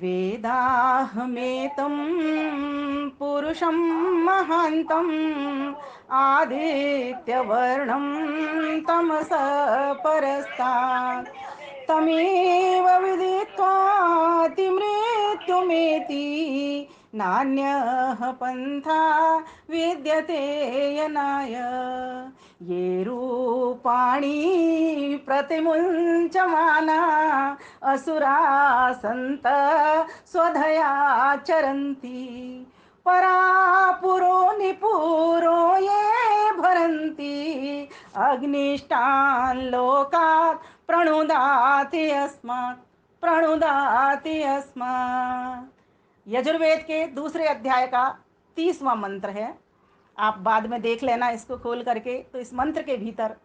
वेदाहमेतं पुरुषं महान्तम् आदित्यवर्णं तमसः परस्तात् तमेव विदित्वातिमृत्युमेति नान्यः पन्था विद्यते यनाय ये रूपाणि प्रतिमुञ्चमाना असुरा सन्त स्वधया चरन्ति परापुरो निपुरो ये भरन्ति अग्निष्टान् लोकात् प्रणुदाति अस्मात्। यजुर्वेद के दूसरे अध्याय का 30वां मंत्र है। आप बाद में देख लेना इसको खोल करके। तो इस मंत्र के भीतर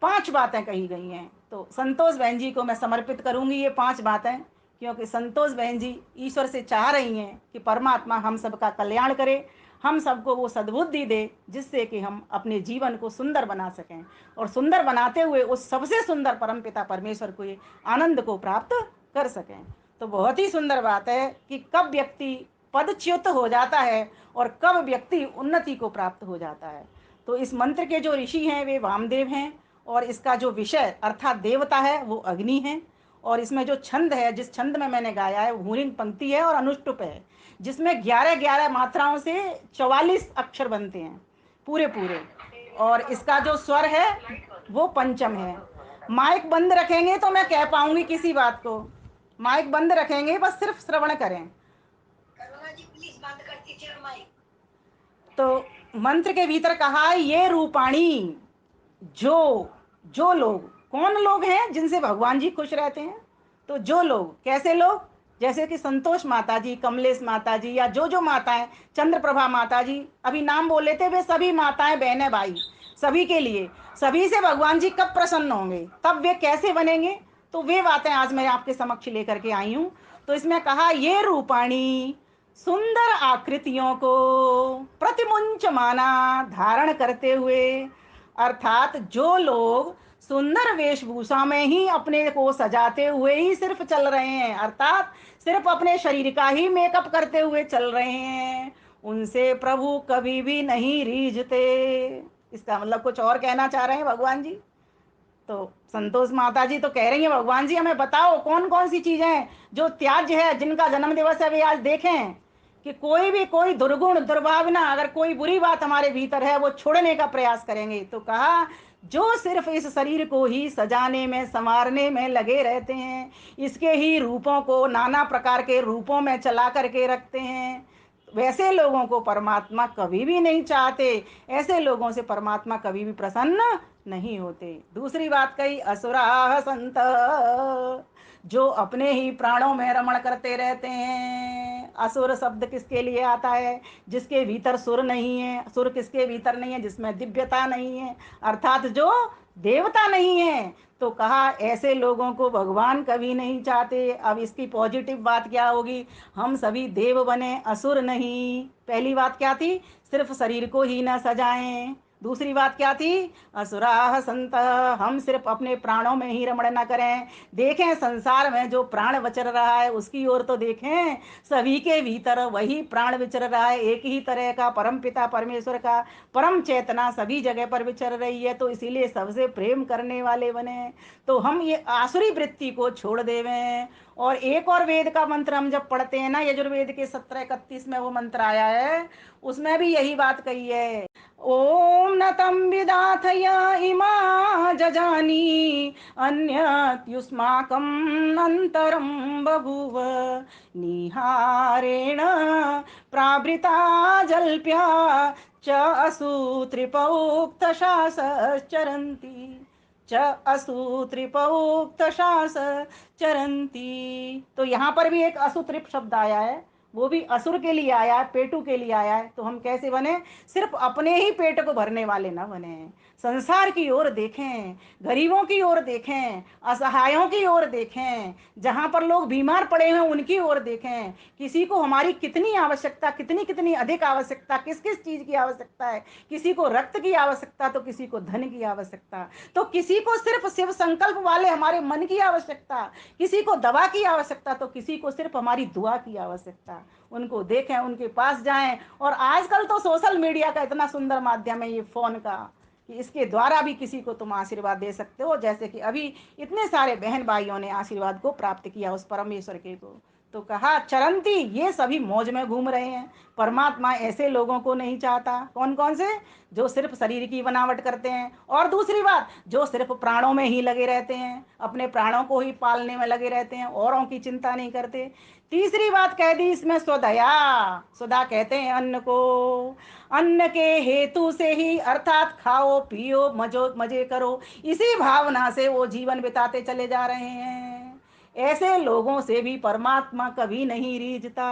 5 बातें कही गई हैं। तो संतोष बहन जी को मैं समर्पित करूंगी ये 5 बातें, क्योंकि संतोष बहन जी ईश्वर से चाह रही हैं कि परमात्मा हम सबका कल्याण करे, हम सबको वो सद्बुद्धि दे जिससे कि हम अपने जीवन को सुंदर बना सकें और सुंदर बनाते हुए उस सबसे सुंदर परमपिता परमेश्वर को ये आनंद को प्राप्त कर सकें। तो बहुत ही सुंदर बात है कि कब व्यक्ति पदच्युत हो जाता है और कब व्यक्ति उन्नति को प्राप्त हो जाता है। तो इस मंत्र के जो ऋषि हैं वे वामदेव हैं और इसका जो विषय अर्थात देवता है वो अग्नि है। और इसमें जो छंद है, जिस छंद में मैंने गाया है वो भूरिंग पंक्ति है और अनुष्टुप है, जिसमें 11-11 मात्राओं से 44 अक्षर बनते हैं पूरे पूरे। और इसका जो स्वर है वो पंचम है। माइक बंद रखेंगे तो मैं कह पाऊंगी किसी बात को। माइक बंद रखेंगे, बस सिर्फ श्रवण करें। करुणा जी प्लीज बंद कर दीजिए माइक। तो मंत्र के भीतर कहा है ये रूपाणी, जो जो लोग, कौन लोग हैं जिनसे भगवान जी खुश रहते हैं। तो जो लोग, कैसे लोग, जैसे कि संतोष माता जी, कमलेश माता जी, या जो माताएं, चंद्रप्रभा माता जी, अभी नाम बोले थे, वे सभी माताएं बहनें भाई, सभी के लिए, सभी से भगवान जी कब प्रसन्न होंगे, तब वे कैसे बनेंगे। तो वे बातें आज मैं आपके समक्ष लेकर के आई हूं। तो इसमें कहा ये रूपाणी, सुंदर आकृतियों को प्रतिमुंच माना धारण करते हुए, अर्थात जो लोग सुंदर वेशभूषा में ही अपने को सजाते हुए ही सिर्फ चल रहे हैं, अर्थात सिर्फ अपने शरीर का ही मेकअप करते हुए चल रहे हैं, उनसे प्रभु कभी भी नहीं रीझते। इसका मतलब कुछ और कहना चाह रहे हैं भगवान जी। तो संतोष माता जी तो कह रही हैं भगवान जी हमें बताओ कौन कौन सी चीजें हैं जो त्याज्य है, जिनका जन्म दिवस है वे आज देखें कि कोई भी कोई दुर्गुण दुर्भावना, अगर कोई बुरी बात हमारे भीतर है वो छोड़ने का प्रयास करेंगे। तो कहा जो सिर्फ इस शरीर को ही सजाने में संवारने में लगे रहते हैं, इसके ही रूपों को नाना प्रकार के रूपों में चला करके रखते हैं, वैसे लोगों को परमात्मा कभी भी नहीं चाहते, ऐसे लोगों से परमात्मा कभी भी प्रसन्न नहीं होते। दूसरी बात कही असुराः संत, जो अपने ही प्राणों में रमण करते रहते हैं। असुर शब्द किसके लिए आता है, जिसके भीतर सुर नहीं है। सुर किसके भीतर नहीं है, जिसमें दिव्यता नहीं है, अर्थात जो देवता नहीं है। तो कहा ऐसे लोगों को भगवान कभी नहीं चाहते। अब इसकी पॉजिटिव बात क्या होगी, हम सभी देव बने, असुर नहीं। पहली बात क्या थी, सिर्फ शरीर को ही न सजाएं। दूसरी बात क्या थी, असुराः संत, हम सिर्फ अपने प्राणों में ही रमण न करें। देखें संसार में जो प्राण विचर रहा है उसकी ओर तो देखें, सभी के भीतर वही प्राण विचर रहा है, एक ही तरह का परम पिता परमेश्वर का परम चेतना सभी जगह पर विचर रही है। तो इसीलिए सबसे प्रेम करने वाले बने। तो हम ये आसुरी वृत्ति को छोड़ देवें। और एक और वेद का मंत्र हम जब पढ़ते हैं ना, यजुर्वेद के 17-31 में वो मंत्र आया है, उसमें भी यही बात कही है। ओम न तम विदाथय इमा जजानी अन्यत्युष्माकं अन्तरं बभूव निहारेण प्रावृता जल्प्या च असूत्रिपौक्तशासश्चरन्ति च असूत्रिपौक्तशास चरंती। तो यहाँ पर भी एक असुत्रिप शब्द आया है, वो भी असुर के लिए आया है, पेटू के लिए आया है। तो हम कैसे बने, सिर्फ अपने ही पेट को भरने वाले ना बने, संसार की ओर देखें, गरीबों की ओर देखें, असहायों की ओर देखें, जहाँ पर लोग बीमार पड़े हैं उनकी ओर देखें। किसी को हमारी कितनी आवश्यकता, कितनी कितनी अधिक आवश्यकता, किस किस चीज़ की आवश्यकता है। किसी को रक्त की आवश्यकता तो किसी को धन की आवश्यकता, तो किसी को सिर्फ शिव संकल्प वाले हमारे मन की आवश्यकता, किसी को दवा की आवश्यकता तो किसी को सिर्फ हमारी दुआ की आवश्यकता। उनको देखें, उनके पास जाएं। और आजकल तो सोशल मीडिया का इतना सुंदर माध्यम है ये फ़ोन का, कि इसके द्वारा भी किसी को तुम आशीर्वाद दे सकते हो, जैसे कि अभी इतने सारे बहन भाइयों ने आशीर्वाद को प्राप्त किया उस परमेश्वर के को। तो कहा चरंती ये सभी मौज में घूम रहे हैं। परमात्मा ऐसे लोगों को नहीं चाहता। कौन कौन से? जो सिर्फ शरीर की बनावट करते हैं, और दूसरी बात जो सिर्फ प्राणों में ही लगे रहते हैं, अपने प्राणों को ही पालने में लगे रहते हैं, औरों की चिंता नहीं करते। तीसरी बात कह दी इसमें स्वदया। स्वदा कहते हैं अन्न को। अन्न के हेतु से ही, अर्थात खाओ पियो मजो मजे करो, इसी भावना से वो जीवन बिताते चले जा रहे हैं। ऐसे लोगों से भी परमात्मा कभी नहीं रीझता।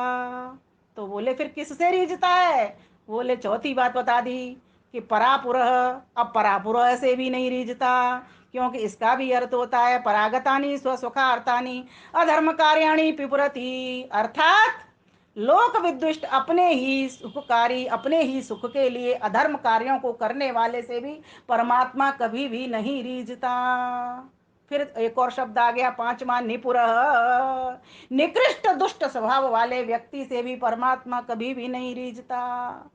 तो बोले फिर किससे रीझता है? बोले चौथी बात बता दी कि परापुरः। अब परापुरः से भी नहीं रीझता, क्योंकि इसका भी अर्थ होता है परागतानी स्वसुखार्थानी अधर्म कार्याणी पिपुरति, अर्थात लोक विद्विष्ट, अपने ही सुखकारी, अपने ही सुख के लिए अधर्म कार्यों को करने वाले से भी परमात्मा कभी भी नहीं रीझता। फिर एक और शब्द आ गया पांचवा, निपुरः। निकृष्ट दुष्ट स्वभाव वाले व्यक्ति से भी परमात्मा कभी भी नहीं रीझता।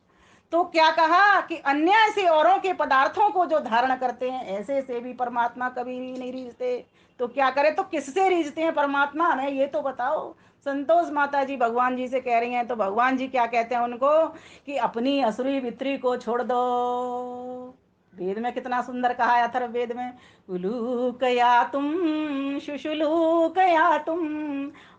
तो क्या कहा कि अन्याय से औरों के पदार्थों को जो धारण करते हैं ऐसे से भी परमात्मा कभी भी नहीं रीझते। तो क्या करें? तो किससे रीझते हैं परमात्मा, हमें ये तो बताओ। संतोष माता जी भगवान जी से कह रही हैं, तो भगवान जी क्या कहते हैं उनको कि अपनी असुरी वित्री को छोड़ दो। वेद में कितना सुंदर कहा है, अथर्ववेद में, उलूकया तुम शुशुलूकया तुम।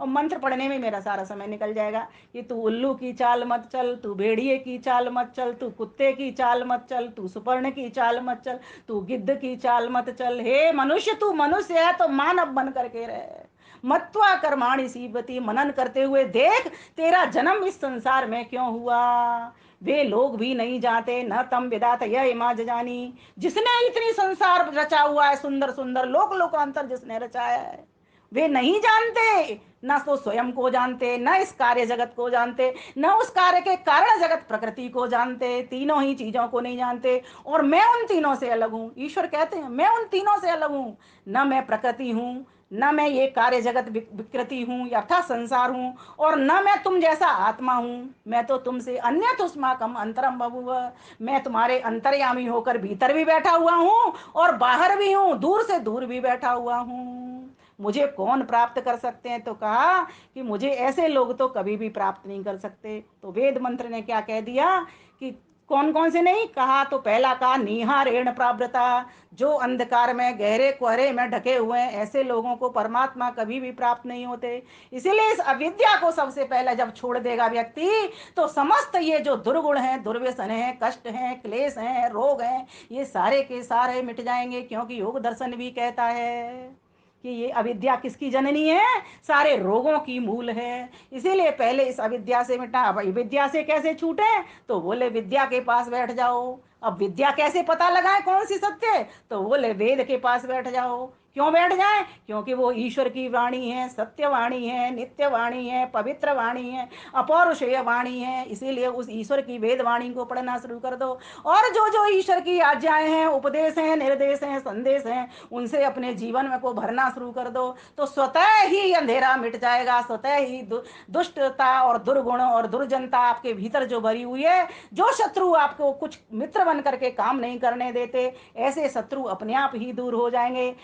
और मंत्र पढ़ने में मेरा सारा समय निकल जाएगा कि तू उल्लू की चाल मत चल, तू भेड़िए की चाल मत चल, तू कुत्ते की चाल मत चल, तू सुपर्ण की चाल मत चल, तू गिद्ध की चाल मत चल। हे मनुष्य, तू मनुष्य है तो मानव बन करके रहे। मत्वा कर्माणि सीवति, मनन करते हुए देख तेरा जन्म इस संसार में क्यों हुआ। वे लोग भी नहीं जानते, न तम विदात यह इमा जानी, जिसने इतनी संसार रचा हुआ है, सुंदर सुंदर लोक लोकांतर जिसने रचाया है, वे नहीं जानते। न तो स्वयं को जानते, न इस कार्य जगत को जानते, न उस कार्य के कारण जगत प्रकृति को जानते, तीनों ही चीजों को नहीं जानते। और मैं उन तीनों से अलग हूं। ईश्वर कहते हैं मैं उन तीनों से अलग हूं। न मैं प्रकृति हूं, न मैं ये कार्य जगत विकृति हूँ अर्थात संसार हूँ, और न मैं तुम जैसा आत्मा हूँ। मैं तो तुमसे अन्य तुष्माकम अंतरम बभुव, मैं तुम्हारे अंतर्यामी होकर भीतर भी बैठा हुआ हूँ और बाहर भी हूँ, दूर से दूर भी बैठा हुआ हूँ। मुझे कौन प्राप्त कर सकते हैं? तो कहा कि मुझे ऐसे लोग तो कभी भी प्राप्त नहीं कर सकते। तो वेद मंत्र ने क्या कह दिया कि कौन कौन से नहीं कहा? तो पहला कहा निहारेण प्रावृता, जो अंधकार में गहरे कोहरे में ढके हुए हैं, ऐसे लोगों को परमात्मा कभी भी प्राप्त नहीं होते। इसीलिए इस अविद्या को सबसे पहले जब छोड़ देगा व्यक्ति, तो समस्त ये जो दुर्गुण हैं, दुर्व्यसन हैं, कष्ट हैं, क्लेश हैं, रोग हैं, ये सारे के सारे मिट जाएंगे। क्योंकि योग दर्शन भी कहता है कि ये अविद्या किसकी जननी है? सारे रोगों की मूल है। इसीलिए पहले इस अविद्या से मिटा। अब अविद्या से कैसे छूटे? तो बोले विद्या के पास बैठ जाओ। अब विद्या कैसे पता लगाए कौन सी सत्य? तो बोले वेद के पास बैठ जाओ। क्यों बैठ जाए? क्योंकि वो ईश्वर की वाणी है, सत्य वाणी है, नित्य वाणी है, पवित्र वाणी है, अपौरुषेय वाणी है। इसीलिए उस ईश्वर की वेद वाणी को पढ़ना शुरू कर दो। और जो जो ईश्वर की आज्ञाएं हैं, उपदेश हैं, निर्देश हैं, संदेश हैं, उनसे अपने जीवन में को भरना शुरू कर दो। तो स्वतः ही अंधेरा मिट जाएगा। स्वतः ही दुष्टता और दुर्गुण और दुर्जनता आपके भीतर जो भरी हुई है, जो शत्रु आपको कुछ मित्र बन करके काम नहीं करने देते, ऐसे शत्रु अपने आप ही दूर हो जाएंगे।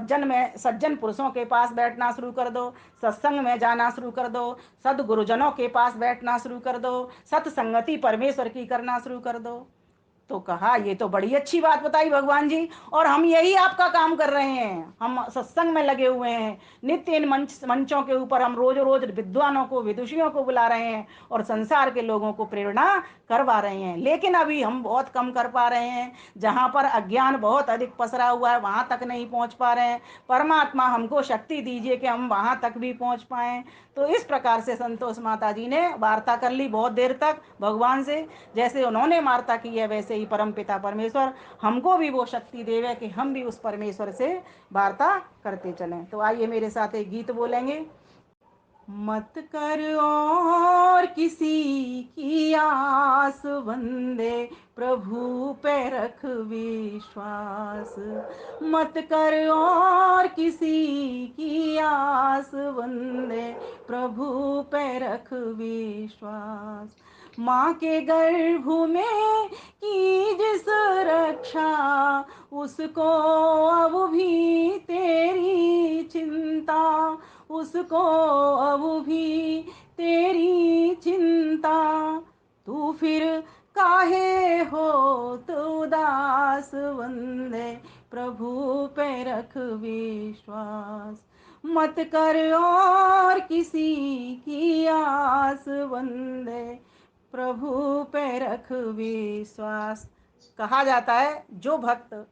सज्जन पुरुषों के पास बैठना शुरू कर दो, सत्संग में जाना शुरू कर दो, सदगुरुजनों के पास बैठना शुरू कर दो, सत्संगति परमेश्वर की करना शुरू कर दो। तो कहा ये तो बड़ी अच्छी बात बताई भगवान जी, और हम यही आपका काम कर रहे हैं। हम सत्संग में लगे हुए हैं नित्य। इन मंचों के ऊपर हम रोज रोज विद्वानों को, विदुषियों को बुला रहे हैं और संसार के लोगों को प्रेरणा करवा रहे हैं। लेकिन अभी हम बहुत कम कर पा रहे हैं। जहाँ पर अज्ञान बहुत अधिक पसरा हुआ है वहाँ तक नहीं पहुँच पा रहे हैं। परमात्मा हमको शक्ति दीजिए कि हम वहाँ तक भी पहुँच पाएं। तो इस प्रकार से संतोष माता जी ने वार्ता कर ली बहुत देर तक भगवान से। जैसे उन्होंने वार्ता की है वैसे ही परमपिता परमेश्वर हमको भी वो शक्ति देवे कि हम भी उस परमेश्वर से वार्ता करते चलें। तो आइए मेरे साथ एक गीत बोलेंगे। मत कर और किसी की आस बंदे, प्रभु पे रख विश्वास। मत कर और किसी की आस बंदे, प्रभु पे रख विश्वास। माँ के गर्भ में की जिस रक्षा, उसको अब भी तेरी चिंता, उसको अब भी तेरी चिंता। तू फिर काहे हो तो उदास बंदे, प्रभु पे रख विश्वास। मत कर और किसी की आस बंदे, प्रभु पे रख विश्वास। कहा जाता है जो भक्त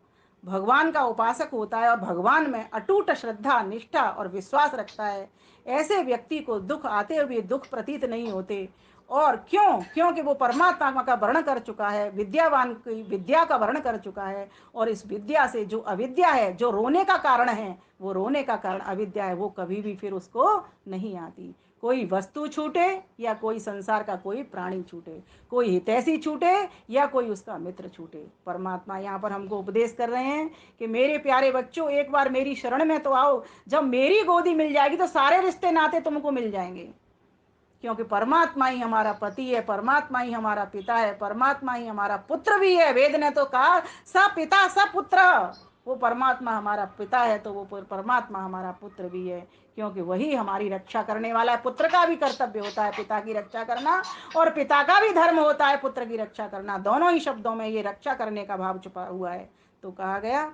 भगवान का उपासक होता है और भगवान में अटूट श्रद्धा, निष्ठा और विश्वास रखता है, ऐसे व्यक्ति को दुख आते हुए दुख प्रतीत नहीं होते। और क्यों? क्योंकि वो परमात्मा का वर्ण कर चुका है, विद्यावान की विद्या का वर्ण कर चुका है। और इस विद्या से जो अविद्या है, जो रोने का कारण है, वो रोने का कारण अविद्या है, वो कभी भी फिर उसको नहीं आती। कोई वस्तु छूटे या कोई संसार का कोई प्राणी छूटे, कोई हितैषी छूटे या कोई उसका मित्र छूटे, परमात्मा यहाँ पर हमको उपदेश कर रहे हैं कि मेरे प्यारे बच्चों, एक बार मेरी शरण में तो आओ। जब मेरी गोदी मिल जाएगी तो सारे रिश्ते नाते तुमको मिल जाएंगे, क्योंकि परमात्मा ही हमारा पति है, परमात्मा ही हमारा पिता है, परमात्मा ही हमारा पुत्र भी है। वेद ने तो कहा स पिता स पुत्र। वो परमात्मा हमारा पिता है तो वो परमात्मा हमारा पुत्र भी है, क्योंकि वही हमारी रक्षा करने वाला है। पुत्र का भी कर्तव्य होता है पिता की रक्षा करना, और पिता का भी धर्म होता है पुत्र की रक्षा करना। दोनों ही शब्दों में ये रक्षा करने का भाव छुपा हुआ है। तो कहा गया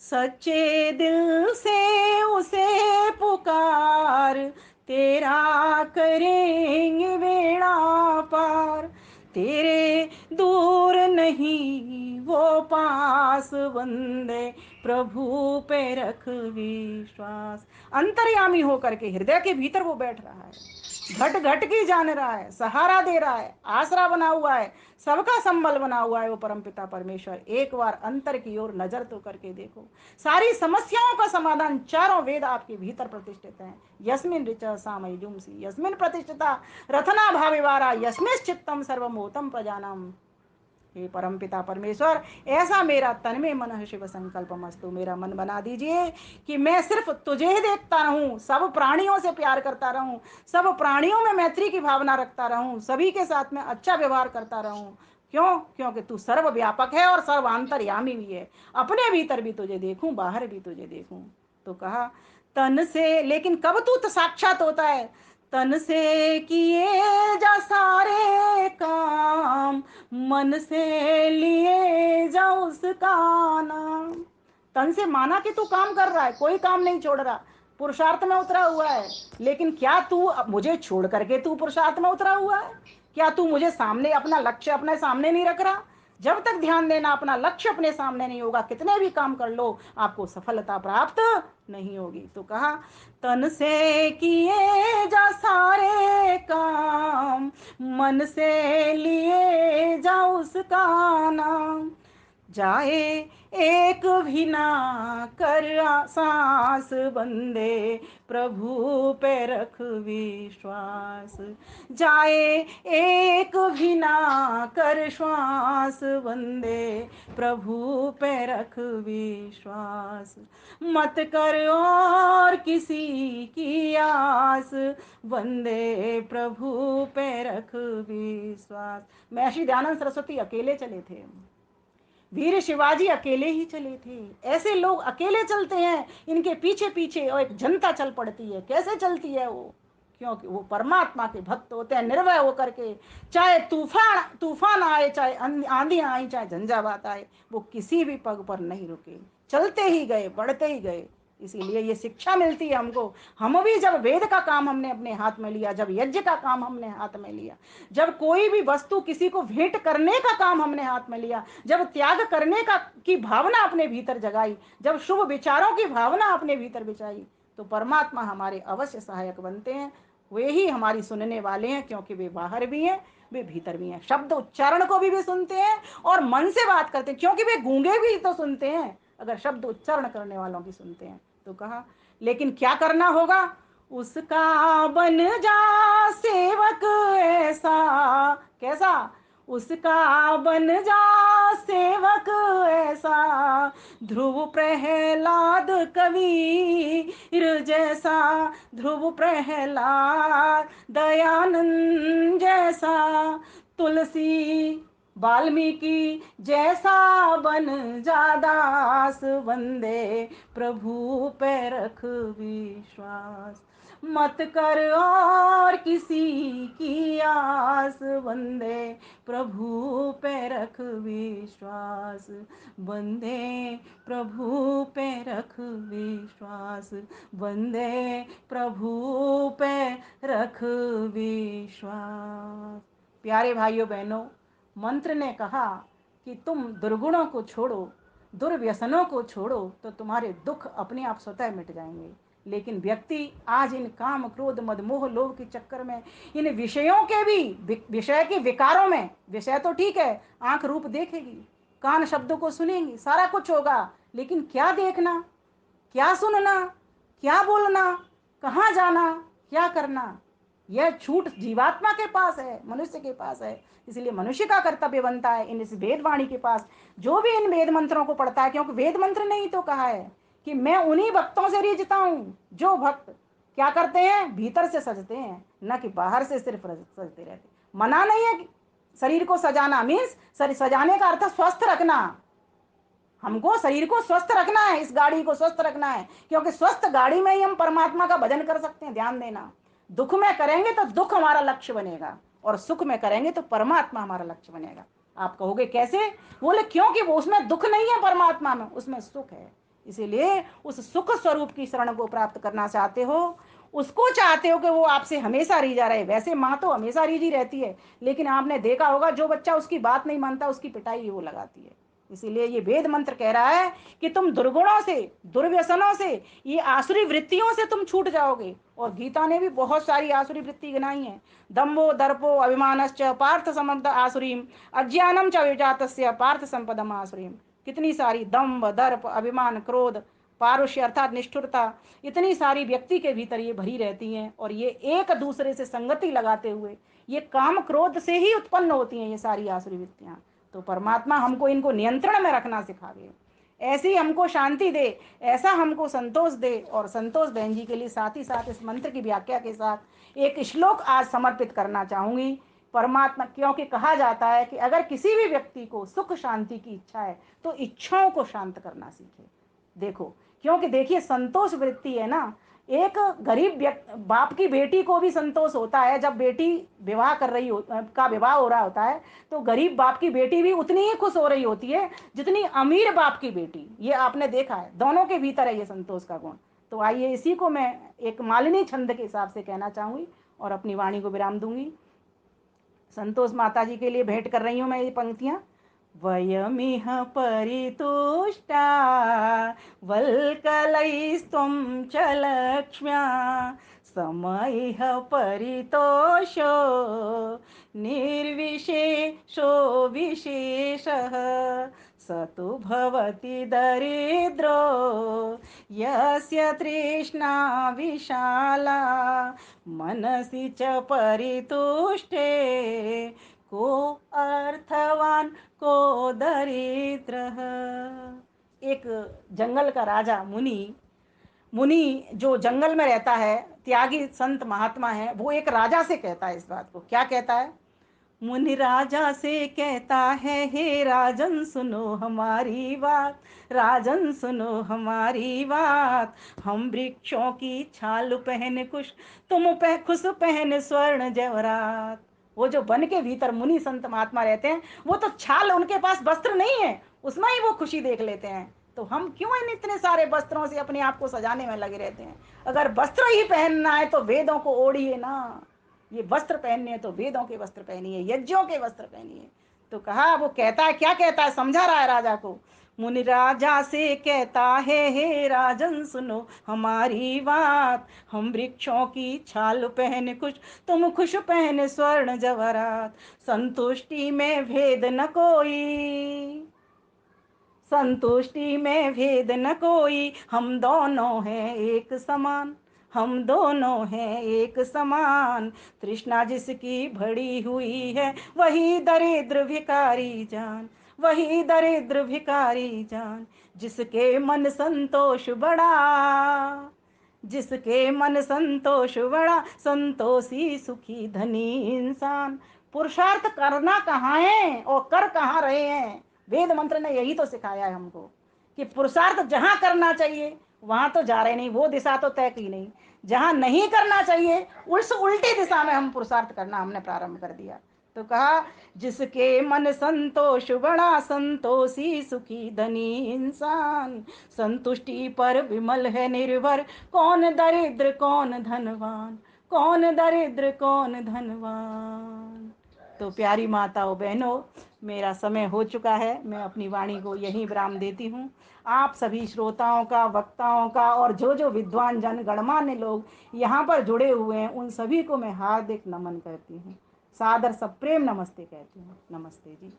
सच्चे दिल से उसे पुकार, तेरा करेंगे बेड़ा पार। तेरे दूर नहीं वो पास बंदे, प्रभु पे रख विश्वास। अंतर्यामी होकर के हृदय के भीतर वो बैठ रहा है, घट घट की जान रहा है, सहारा दे रहा है, आसरा बना हुआ है, सबका संबल बना हुआ है वो परमपिता परमेश्वर। एक बार अंतर की ओर नजर तो करके देखो, सारी समस्याओं का समाधान चारों वेद आपके भीतर प्रतिष्ठित हैं। यस्मिन ऋचा सामय जुमसी यस्मिन प्रतिष्ठिता रथना भाविवारा यस्मिश्चित्तम सर्वमोतम प्रजानम। हे परमपिता परमेश्वर, ऐसा मेरा तन में मन शिव संकल्पमस्तु। मेरा मन बना दीजिए कि मैं सिर्फ तुझे ही देखता रहूं, सब प्राणियों से प्यार करता रहूं, सब प्राणियों में मैत्री की भावना रखता रहूं, सभी के साथ में अच्छा व्यवहार करता रहूं। क्यों? क्योंकि तू सर्वव्यापक है और सर्वांतर्यामी भी है। अपने भीतर भी तुझे देखूं, बाहर भी तुझे देखूं। तो कहा तन से, लेकिन कब तू साक्षात होता है? तन से किए जा सारे काम, मन से लिए जा उसका नाम। तन से माना कि तू काम कर रहा है, कोई काम नहीं छोड़ रहा, पुरुषार्थ में उतरा हुआ है। लेकिन क्या तू मुझे छोड़ करके तू पुरुषार्थ में उतरा हुआ है? क्या तू मुझे सामने, अपना लक्ष्य अपने सामने नहीं रख रहा? जब तक ध्यान देना अपना लक्ष्य अपने सामने नहीं होगा, कितने भी काम कर लो, आपको सफलता प्राप्त नहीं होगी। तो कहा तन से किए जा सारे काम, मन से लिए जा उसका नाम। जाए एक भी ना कर सांस बंदे, प्रभु पे रख विश्वास। जाए एक भी ना कर श्वास बंदे, प्रभु पे रख विश्वास। मत कर और किसी की आस बंदे, प्रभु पे रख विश्वास। महर्षि दयानंद सरस्वती अकेले चले थे, वीर शिवाजी अकेले ही चले थे। ऐसे लोग अकेले चलते हैं, इनके पीछे पीछे और एक जनता चल पड़ती है। कैसे चलती है वो? क्योंकि वो परमात्मा के भक्त होते हैं, निर्भय होकर के। चाहे तूफान तूफान आए, चाहे आंधी आए, चाहे झंझावात आए, वो किसी भी पग पर नहीं रुके, चलते ही गए, बढ़ते ही गए। इसीलिए ये शिक्षा मिलती है हमको। हम भी जब वेद का काम हमने अपने हाथ में लिया, जब यज्ञ का काम हमने हाथ में लिया, जब कोई भी वस्तु किसी को भेंट करने का काम हमने हाथ में लिया, जब त्याग करने का की भावना अपने भीतर जगाई, जब शुभ विचारों की भावना अपने भीतर बिछाई, तो परमात्मा हमारे अवश्य सहायक बनते हैं। वे ही हमारी सुनने वाले हैं, क्योंकि वे बाहर भी हैं, वे भीतर भी हैं। शब्द उच्चारण को भी वे सुनते हैं और मन से बात करते हैं, क्योंकि वे गूंगे भी तो सुनते हैं अगर शब्द उच्चारण करने वालों की सुनते हैं। तो कहा, लेकिन क्या करना होगा? उसका बन जा सेवक ऐसा। कैसा? उसका बन जा सेवक ऐसा, ध्रुव प्रहलाद कबीर जैसा, ध्रुव प्रहलाद दयानंद जैसा, तुलसी वाल्मीकि जैसा बन जा दास, वंदे प्रभु पे रख विश्वास, मत कर और किसी की आस, वंदे प्रभु पे रख विश्वास, वंदे प्रभु पे रख विश्वास, वंदे प्रभु पे रख विश्वास। प्यारे भाइयों बहनों, मंत्र ने कहा कि तुम दुर्गुणों को छोड़ो, दुर्व्यसनों को छोड़ो, तो तुम्हारे दुख अपने आप स्वतः मिट जाएंगे। लेकिन व्यक्ति आज इन काम क्रोध मद मोह लोभ के चक्कर में, इन विषयों के भी, विषय के विकारों में, विषय तो ठीक है, आंख रूप देखेगी, कान शब्दों को सुनेंगी, सारा कुछ होगा, लेकिन क्या देखना, क्या सुनना, क्या बोलना, कहाँ जाना, क्या करना, यह छूट जीवात्मा के पास है, मनुष्य के पास है। इसलिए मनुष्य का कर्तव्य बनता है इन इस वेदवाणी के पास, जो भी इन वेद मंत्रों को पढ़ता है, क्योंकि वेद मंत्र ने ही तो कहा है कि मैं उन्हीं भक्तों से रिझता हूं जो भक्त क्या करते हैं, भीतर से सजते हैं, न कि बाहर से सिर्फ सजते रहते। मना नहीं है शरीर को सजाना, मीन्स सजाने का अर्थ स्वस्थ रखना। हमको शरीर को स्वस्थ रखना है, इस गाड़ी को स्वस्थ रखना है, क्योंकि स्वस्थ गाड़ी में ही हम परमात्मा का भजन कर सकते हैं। ध्यान देना, दुख में करेंगे तो दुख हमारा लक्ष्य बनेगा, और सुख में करेंगे तो परमात्मा हमारा लक्ष्य बनेगा। आप कहोगे कैसे? बोले क्योंकि वो उसमें दुख नहीं है, परमात्मा में उसमें सुख है। इसीलिए उस सुख स्वरूप की शरण को प्राप्त करना चाहते हो, उसको चाहते हो कि वो आपसे हमेशा रीझा रहे। वैसे माँ तो हमेशा रीझी रहती है, लेकिन आपने देखा होगा जो बच्चा उसकी बात नहीं मानता उसकी पिटाई वो लगाती है। इसीलिए ये वेद मंत्र कह रहा है कि तुम दुर्गुणों से, दुर्व्यसनों से, ये आसुरी वृत्तियों से तुम छूट जाओगे। और गीता ने भी बहुत सारी आसुरी वृत्ति गिनाई है। दम्भो दर्पो अभिमानश्च पार्थ समर्थ आसुरीम, अज्ञानम च विजातस्य पार्थ संपदम आसुरीम। कितनी सारी दम्भ दर्प अभिमान क्रोध पारुष्य अर्थात निष्ठुरता, इतनी सारी व्यक्ति के भीतर ये भरी रहती हैं, और ये एक दूसरे से संगति लगाते हुए ये काम क्रोध से ही उत्पन्न होती हैं ये सारी आसुरी वृत्तियां। तो परमात्मा हमको इनको नियंत्रण में रखना सिखावे, ऐसी हमको शांति दे, ऐसा हमको संतोष दे। और संतोष बहन जी के लिए साथ ही साथ इस मंत्र की व्याख्या के साथ एक श्लोक आज समर्पित करना चाहूंगी। परमात्मा, क्योंकि कहा जाता है कि अगर किसी भी व्यक्ति को सुख शांति की इच्छा है तो इच्छाओं को शांत करना सीखे। देखो, क्योंकि देखिए संतोष वृत्ति है ना, एक गरीब बाप की बेटी को भी संतोष होता है जब बेटी विवाह कर रही हो, का विवाह हो रहा होता है, तो गरीब बाप की बेटी भी उतनी ही खुश हो रही होती है जितनी अमीर बाप की बेटी। ये आपने देखा है, दोनों के भीतर है ये संतोष का गुण। तो आइए इसी को मैं एक मालिनी छंद के हिसाब से कहना चाहूंगी और अपनी वाणी को विराम दूंगी। संतोष माता जी के लिए भेंट कर रही हूं मैं ये पंक्तियां। वयमिह परितुष्टा वल्कलैस्त्वं च लक्ष्म्या, समैः परितोषो निर्विशेषो विशेषः, स तु भवति दरिद्रो यस्य तृष्णा विशाला, मनसि च परितुष्टे को अर्थवान को दरिद्र। एक जंगल का राजा मुनि, मुनि जो जंगल में रहता है, त्यागी संत महात्मा है, वो एक राजा से कहता है इस बात को। क्या कहता है? मुनि राजा से कहता है, हे राजन सुनो हमारी बात, राजन सुनो हमारी बात, हम वृक्षों की छाल पहन खुश, तुम खुश पहन स्वर्ण जवरात। वो जो वन के भीतर मुनि संत महात्मा रहते हैं, वो तो छाल, उनके पास वस्त्र नहीं है, उसमें ही वो खुशी देख लेते हैं। तो हम क्यों इन इतने सारे वस्त्रों से अपने आप को सजाने में लगे रहते हैं? अगर वस्त्र ही पहनना है तो वेदों को ओढ़िए ना। ये वस्त्र पहनने हैं तो वेदों के वस्त्र पहनिए, यज्ञों के वस्त्र पहनिए। तो कहा वो कहता है, क्या कहता है, समझा रहा है राजा को। मुनि राजा से कहता है, हे राजन सुनो हमारी बात, हम वृक्षों की छाल पहन खुश, तुम खुश पहन स्वर्ण जवाहरात, संतुष्टि में भेद न कोई, संतुष्टि में भेद न कोई, हम दोनों हैं एक समान, हम दोनों हैं एक समान, तृष्णा जिसकी भरी हुई है वही दरिद्र भिखारी जान, वही दरिद्र भिखारी जान, जिसके मन संतोष बड़ा, जिसके मन संतोष बड़ा, संतोषी सुखी धनी इंसान। पुरुषार्थ करना कहाँ है और कर कहाँ रहे हैं, वेद मंत्र ने यही तो सिखाया है हमको कि पुरुषार्थ जहां करना चाहिए वहां तो जा रहे नहीं, वो दिशा तो तय की नहीं, जहां नहीं करना चाहिए उस उल्टी दिशा में हम पुरुषार्थ करना हमने प्रारंभ कर दिया। तो कहा, जिसके मन संतोष बड़ा, संतोषी सुखी धनी इंसान, संतुष्टि पर विमल है निर्भर, कौन दरिद्र कौन धनवान, कौन दरिद्र कौन धनवान। तो प्यारी माताओं बहनों, मेरा समय हो चुका है, मैं अपनी वाणी को यहीं विराम देती हूँ। आप सभी श्रोताओं का, वक्ताओं का और जो जो विद्वान जन गणमान्य लोग यहाँ पर जुड़े हुए हैं उन सभी को मैं हार्दिक नमन करती हूँ, सादर सब प्रेम नमस्ते कहती हूँ। नमस्ते जी।